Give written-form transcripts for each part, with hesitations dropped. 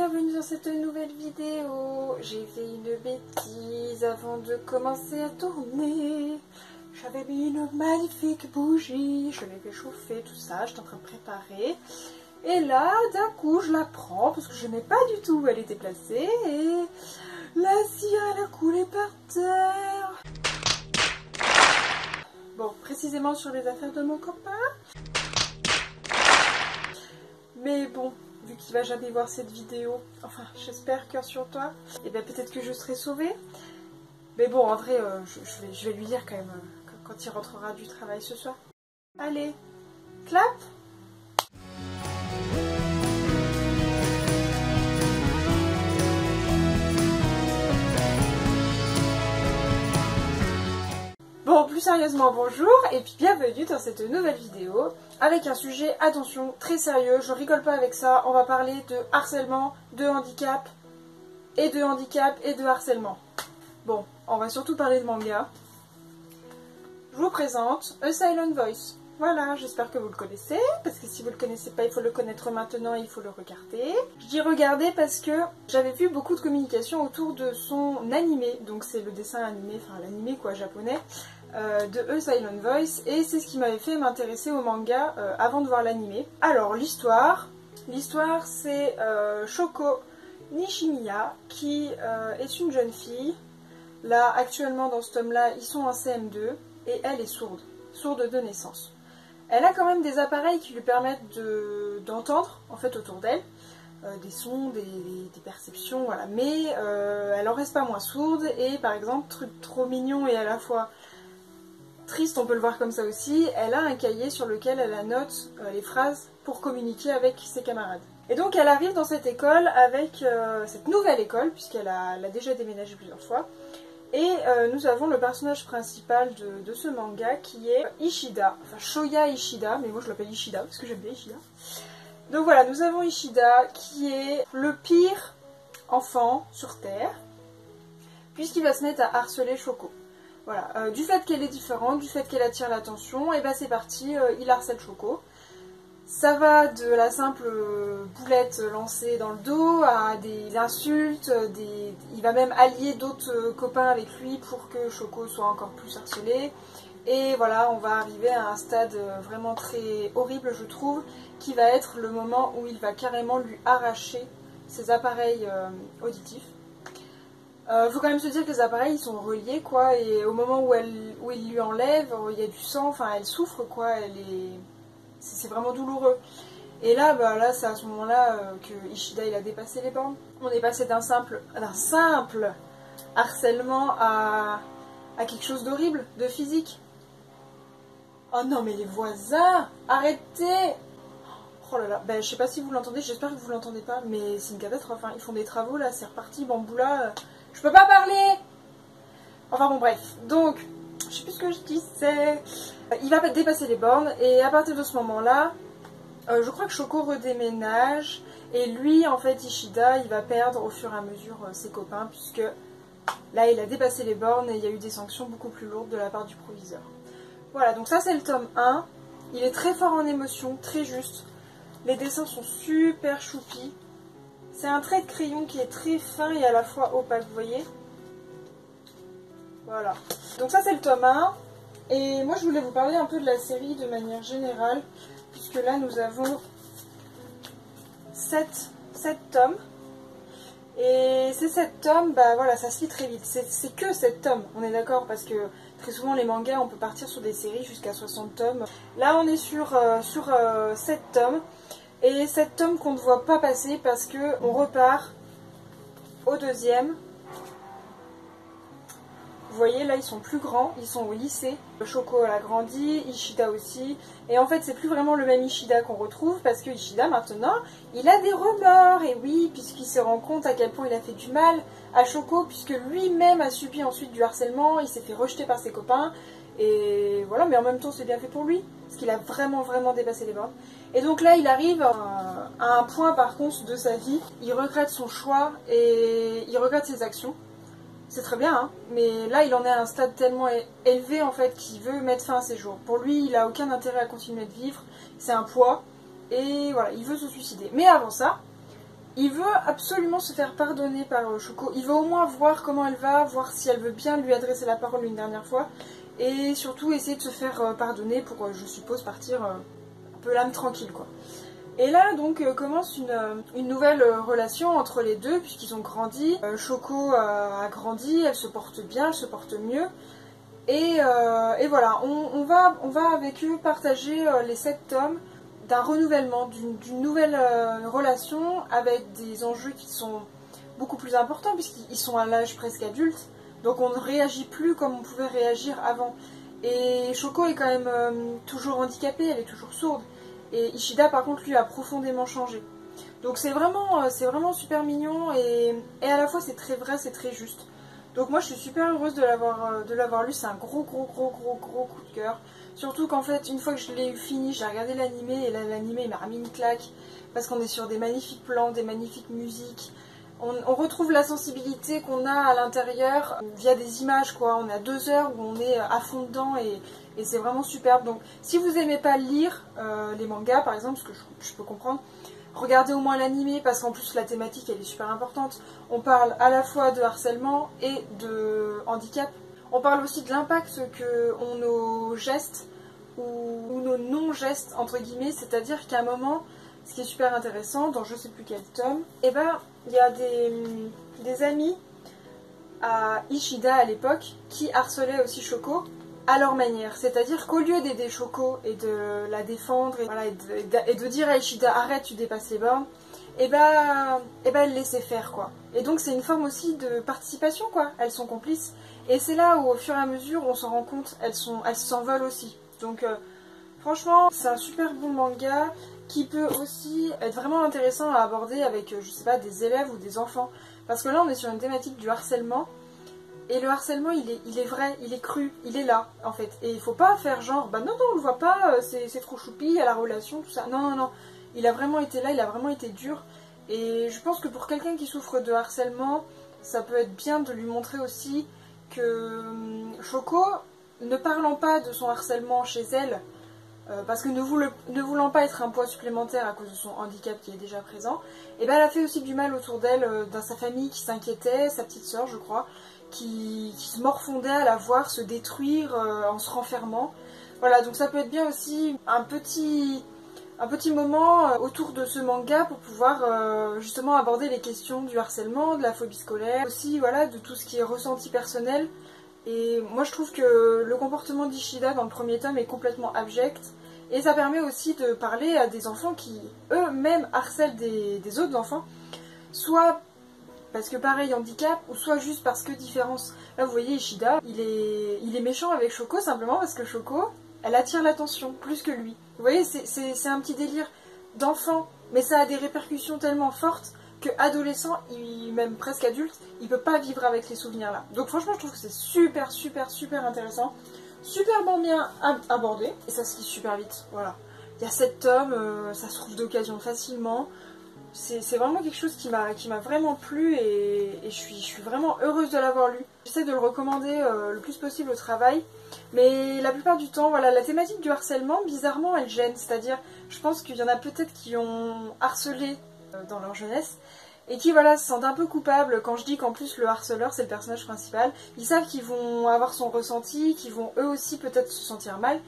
bienvenue dans cette nouvelle vidéo. J'ai fait une bêtise avant de commencer à tourner. J'avais mis une magnifique bougie, je l'ai fait chauffer, tout ça, j'étais en train de préparer. Et là, d'un coup, je la prends parce que je n'aimais pas du tout où elle était placée. Et la cire, elle a coulé par terre. Bon, précisément sur les affaires de mon copain. Mais bon, vu qu'il va jamais voir cette vidéo, enfin j'espère, cœur sur toi, et bien peut-être que je serai sauvée. Mais bon, en vrai, je vais lui dire quand même quand il rentrera du travail ce soir. Allez, clap! Bon, plus sérieusement, bonjour et puis bienvenue dans cette nouvelle vidéo avec un sujet, attention, très sérieux, je rigole pas avec ça, on va parler de harcèlement, de handicap et de harcèlement. Bon, on va surtout parler de manga. Je vous présente A Silent Voice. Voilà, j'espère que vous le connaissez, parce que si vous le connaissez pas, il faut le connaître maintenant et il faut le regarder. Je dis regarder parce que j'avais vu beaucoup de communication autour de son animé, donc c'est le dessin animé, enfin l'animé quoi, japonais, de A Silent Voice, et c'est ce qui m'avait fait m'intéresser au manga avant de voir l'animé. Alors l'histoire c'est Shoko Nishimiya, qui est une jeune fille. Là, actuellement dans ce tome-là, ils sont en CM2, et elle est sourde de naissance. Elle a quand même des appareils qui lui permettent d'entendre, en fait, autour d'elle, des sons, des perceptions, voilà. Mais elle en reste pas moins sourde, et par exemple, truc trop mignon et à la fois triste, on peut le voir comme ça aussi, elle a un cahier sur lequel elle annote les phrases pour communiquer avec ses camarades. Et donc elle arrive dans cette école avec cette nouvelle école, puisqu'elle a déjà déménagé plusieurs fois. Et nous avons le personnage principal de ce manga qui est Ishida, enfin Shoya Ishida, mais moi je l'appelle Ishida parce que j'aime bien Ishida. Donc voilà, nous avons Ishida qui est le pire enfant sur Terre, puisqu'il va se mettre à harceler Shoko. Voilà, du fait qu'elle est différente, du fait qu'elle attire l'attention, et ben c'est parti, il harcèle Shoko. Ça va de la simple boulette lancée dans le dos à des insultes, il va même allier d'autres copains avec lui pour que Shoko soit encore plus harcelée. Et voilà, on va arriver à un stade vraiment très horrible, je trouve, qui va être le moment où il va carrément lui arracher ses appareils auditifs. Faut quand même se dire que les appareils ils sont reliés quoi, et au moment où il lui enlève, il y a du sang, enfin elle souffre quoi, c'est vraiment douloureux. Et là, là c'est à ce moment-là que Ishida il a dépassé les bornes. On est passé d'un simple harcèlement à quelque chose d'horrible, de physique. Oh non mais les voisins, arrêtez! Oh là là, ben, je sais pas si vous l'entendez, j'espère que vous l'entendez pas, mais c'est une catastrophe, hein. Ils font des travaux là, c'est reparti, bamboula, je peux pas parler! Enfin bon bref, donc, je sais plus ce que je disais. Il va dépasser les bornes, et à partir de ce moment-là, je crois que Shoko redéménage, et lui, en fait, Ishida, il va perdre au fur et à mesure ses copains, puisque là, il a dépassé les bornes, et il y a eu des sanctions beaucoup plus lourdes de la part du proviseur. Voilà, donc ça c'est le tome 1, il est très fort en émotion, très juste. Les dessins sont super choupis. C'est un trait de crayon qui est très fin et à la fois opaque, vous voyez. Voilà. Donc ça c'est le tome 1. Et moi je voulais vous parler un peu de la série de manière générale. Puisque là nous avons 7 tomes. Et ces 7 tomes, bah voilà, ça se lit très vite. C'est que 7 tomes, on est d'accord, parce que très souvent les mangas on peut partir sur des séries jusqu'à 60 tomes. Là on est sur 7 tomes. Et 7 tomes qu'on ne voit pas passer parce que on repart au deuxième. Vous voyez là ils sont plus grands, ils sont au lycée. Shoko elle a grandi, Ishida aussi. Et en fait c'est plus vraiment le même Ishida qu'on retrouve parce que Ishida maintenant il a des remords. Et oui, puisqu'il se rend compte à quel point il a fait du mal à Shoko, puisque lui-même a subi ensuite du harcèlement, il s'est fait rejeter par ses copains. Et voilà, mais en même temps c'est bien fait pour lui, parce qu'il a vraiment dépassé les bornes. Et donc là il arrive à un point par contre de sa vie, il regrette son choix et il regrette ses actions. C'est très bien, hein, mais là il en est à un stade tellement élevé en fait qu'il veut mettre fin à ses jours. Pour lui il a aucun intérêt à continuer de vivre, c'est un poids, et voilà, il veut se suicider. Mais avant ça, Il veut absolument se faire pardonner par Shoko. Il veut au moins voir comment elle va, voir si elle veut bien lui adresser la parole une dernière fois. Et surtout essayer de se faire pardonner pour, je suppose, partir un peu l'âme tranquille, quoi. Et là, donc, commence une nouvelle relation entre les deux, puisqu'ils ont grandi. Shoko a grandi, elle se porte bien, elle se porte mieux. Et voilà, on va avec eux partager les 7 tomes d'un renouvellement, d'une nouvelle relation avec des enjeux qui sont beaucoup plus importants, puisqu'ils sont à l'âge presque adulte. Donc on ne réagit plus comme on pouvait réagir avant. Et Shoko est quand même toujours handicapée, elle est toujours sourde. Et Ishida par contre lui a profondément changé. Donc c'est vraiment super mignon et à la fois c'est très vrai, c'est très juste. Donc moi je suis super heureuse de l'avoir lu, c'est un gros coup de cœur. Surtout qu'en fait une fois que je l'ai fini, j'ai regardé l'animé et là l'animé il m'a remis une claque. Parce qu'on est sur des magnifiques plans, des magnifiques musiques. On retrouve la sensibilité qu'on a à l'intérieur via des images, quoi. On a 2 heures où on est à fond dedans et c'est vraiment superbe. Donc si vous aimez pas lire les mangas par exemple, ce que je peux comprendre, regardez au moins l'animé parce qu'en plus la thématique elle est super importante. On parle à la fois de harcèlement et de handicap. On parle aussi de l'impact que ont nos gestes ou nos non-gestes entre guillemets, c'est-à-dire qu'à un moment, ce qui est super intéressant, dans je sais plus quel tome, et ben il y a des amis à Ishida à l'époque qui harcelaient aussi Shoko à leur manière. C'est-à-dire qu'au lieu d'aider Shoko et de la défendre et de dire à Ishida arrête, tu dépasses les bornes, et ben elle laissait faire, quoi. Et donc c'est une forme aussi de participation, quoi. Elles sont complices. Et c'est là où au fur et à mesure on s'en rend compte, elles s'envolent aussi. Donc franchement c'est un super bon manga qui peut aussi être vraiment intéressant à aborder avec, je sais pas, des élèves ou des enfants. Parce que là on est sur une thématique du harcèlement. Et le harcèlement, il est vrai, il est cru, il est là, en fait. Et il faut pas faire genre, bah non, on le voit pas, c'est trop choupi, il y a la relation, tout ça. Non. Il a vraiment été là, il a vraiment été dur. Et je pense que pour quelqu'un qui souffre de harcèlement, ça peut être bien de lui montrer aussi que Shoko, ne parlant pas de son harcèlement chez elle, parce que ne voulant pas être un poids supplémentaire à cause de son handicap qui est déjà présent, et ben elle a fait aussi du mal autour d'elle, dans sa famille qui s'inquiétait, sa petite sœur je crois, qui se morfondait à la voir se détruire en se renfermant. Voilà, donc ça peut être bien aussi un petit moment autour de ce manga pour pouvoir justement aborder les questions du harcèlement, de la phobie scolaire, aussi voilà, de tout ce qui est ressenti personnel. Et moi je trouve que le comportement d'Ishida dans le premier tome est complètement abject. Et ça permet aussi de parler à des enfants qui eux-mêmes harcèlent des autres enfants. Soit parce que pareil handicap, ou soit juste parce que différence. Là vous voyez Ishida, il est méchant avec Shoko simplement parce que Shoko, elle attire l'attention plus que lui. Vous voyez, c'est un petit délire d'enfant, mais ça a des répercussions tellement fortes que adolescent, même presque adulte, il peut pas vivre avec les souvenirs là. Donc franchement je trouve que c'est super intéressant, superment bien abordé, et ça se lit super vite, voilà. Il y a 7 tomes, ça se trouve d'occasion facilement. C'est vraiment quelque chose qui m'a vraiment plu et je suis vraiment heureuse de l'avoir lu. J'essaie de le recommander le plus possible au travail, mais la plupart du temps, voilà, la thématique du harcèlement, bizarrement, elle gêne. C'est-à-dire, je pense qu'il y en a peut-être qui ont harcelé dans leur jeunesse et qui, voilà, se sentent un peu coupables quand je dis qu'en plus le harceleur, c'est le personnage principal. Ils savent qu'ils vont avoir son ressenti, qu'ils vont eux aussi peut-être se sentir mal.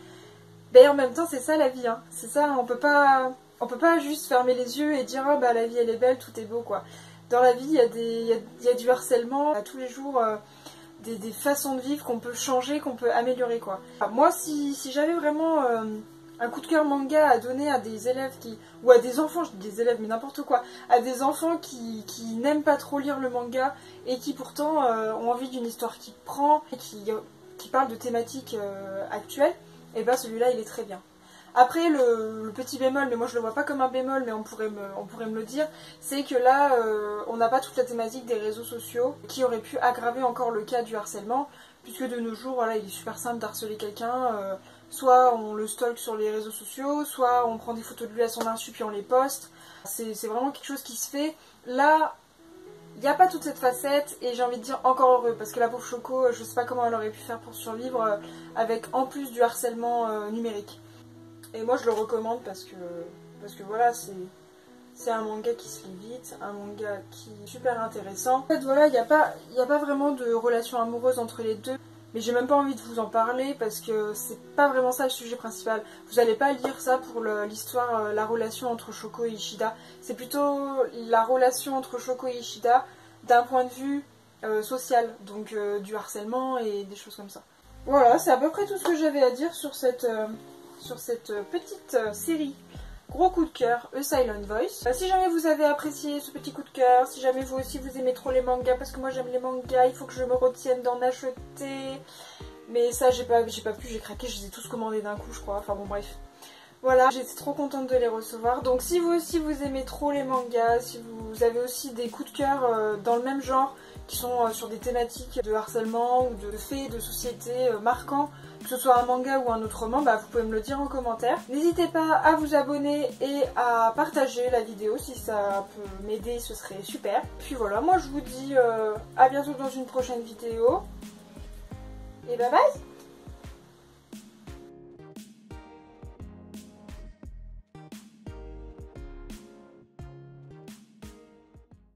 Mais en même temps, c'est ça la vie, hein. C'est ça, on peut pas juste fermer les yeux et dire oh, bah la vie elle est belle, tout est beau quoi. Dans la vie il y a du harcèlement, à tous les jours des façons de vivre qu'on peut changer, qu'on peut améliorer quoi. Enfin, moi si j'avais vraiment un coup de cœur manga à donner à des élèves ou à des enfants, je dis des élèves mais n'importe quoi, à des enfants qui n'aiment pas trop lire le manga et qui pourtant ont envie d'une histoire qui prend et qui parle de thématiques actuelles, et ben celui-là il est très bien. Après, le petit bémol, mais moi je le vois pas comme un bémol, mais on pourrait me le dire, c'est que là, on n'a pas toute la thématique des réseaux sociaux qui aurait pu aggraver encore le cas du harcèlement, puisque de nos jours, voilà, il est super simple d'harceler quelqu'un, soit on le stalk sur les réseaux sociaux, soit on prend des photos de lui à son insu puis on les poste. C'est vraiment quelque chose qui se fait. Là, il n'y a pas toute cette facette, et j'ai envie de dire encore heureux, parce que la pauvre Shoko, je sais pas comment elle aurait pu faire pour survivre avec en plus du harcèlement numérique. Et moi je le recommande parce que voilà, C'est un manga qui se lit vite, un manga qui est super intéressant. En fait voilà, il n'y a pas vraiment de relation amoureuse entre les deux. Mais j'ai même pas envie de vous en parler parce que c'est pas vraiment ça le sujet principal. Vous allez pas lire ça pour l'histoire, la relation entre Shoko et Ishida. C'est plutôt la relation entre Shoko et Ishida d'un point de vue social. Donc du harcèlement et des choses comme ça. Voilà, c'est à peu près tout ce que j'avais à dire sur cette petite série. Gros coup de cœur, A Silent Voice. Si jamais vous avez apprécié ce petit coup de cœur, si jamais vous aussi vous aimez trop les mangas, parce que moi j'aime les mangas, il faut que je me retienne d'en acheter. Mais ça j'ai pas pu, j'ai craqué, je les ai tous commandés d'un coup je crois, enfin bon bref. Voilà, j'étais trop contente de les recevoir. Donc si vous aussi vous aimez trop les mangas, si vous avez aussi des coups de cœur dans le même genre, qui sont sur des thématiques de harcèlement ou de faits de société marquants, que ce soit un manga ou un autre roman, bah, vous pouvez me le dire en commentaire. N'hésitez pas à vous abonner et à partager la vidéo si ça peut m'aider, ce serait super. Puis voilà, moi je vous dis à bientôt dans une prochaine vidéo. Et bye bye!